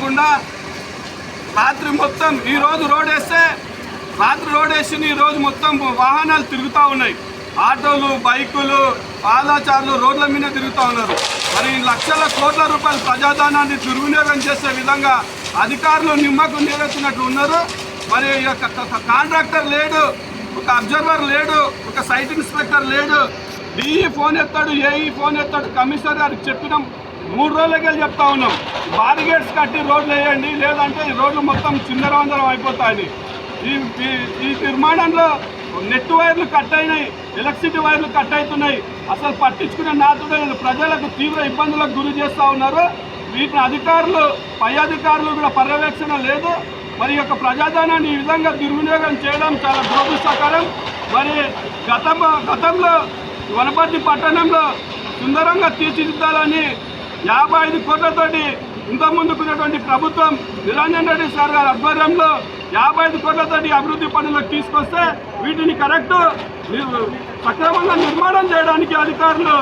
లేకుండా రాత్రి మొత్తం ఈరోజు రోడ్ వేస్తే రాత్రి రోడ్ వేసి ఈరోజు మొత్తం వాహనాలు తిరుగుతూ ఉన్నాయి. ఆటోలు, బైకులు, పాదాచారులు రోడ్ల మీద తిరుగుతూ ఉన్నారు. మరి లక్షల కోట్ల రూపాయల ప్రజాధనాన్ని దుర్వినియోగం చేసే విధంగా అధికారులు నిమ్మకు నీరెత్తినట్లు ఉన్నారు. మరి కాంట్రాక్టర్ లేడు, ఒక అబ్జర్వర్ లేడు, ఒక సైట్ ఇన్స్పెక్టర్ లేడు. డిఈ ఫోన్ ఎత్తాడు, ఏఈ ఫోన్ ఎత్తాడు. కమిషనర్ గారికి చెప్పినాం, 3 రోజులకే చెప్తా ఉన్నాం, బారిగేట్స్ కట్టి రోడ్లు వేయండి, లేదంటే ఈ రోడ్లు మొత్తం చిందరవందరం అయిపోతాయని. ఈ నిర్మాణంలో నెట్ వైర్లు కట్ అయినాయి, ఎలక్ట్రిసిటీ వైర్లు కట్ అవుతున్నాయి. అసలు పట్టించుకునే నాతుడే ప్రజలకు తీవ్ర ఇబ్బందులకు గురి చేస్తూ ఉన్నారు. వీటిని అధికారులు, పై అధికారులు కూడా పర్యవేక్షణ లేదు. మరి యొక్క ప్రజాధనాన్ని ఈ విధంగా దుర్వినియోగం చేయడం చాలా దురదృష్టకరం. మరి గతంలో వనపర్తి పట్టణంలో సుందరంగా తీర్చిదిద్దాలని 55 కోట్లతోటి ఇంతకుముందుకున్నటువంటి ప్రభుత్వం నిరంజన్ రెడ్డి సార్ గారి ఆధ్వర్యంలో 55 కోట్లతోటి అభివృద్ధి పనులకు తీసుకొస్తే వీటిని సక్రమంగా నిర్మాణం చేయడానికి అధికారులు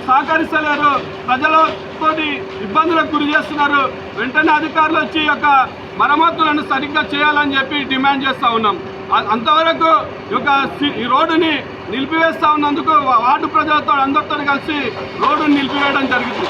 సహకరిస్తలేరు, ప్రజలతోటి ఇబ్బందులకు గురి చేస్తున్నారు. వెంటనే అధికారులు వచ్చి యొక్క మరమ్మతులను సరిగ్గా చేయాలని చెప్పి డిమాండ్ చేస్తూ ఉన్నాం. అంతవరకు ఈ రోడ్డుని నిలిపివేస్తూ ఉన్నందుకు వార్డు ప్రజలతో అందరితో కలిసి రోడ్డుని నిలిపివేయడం జరిగింది.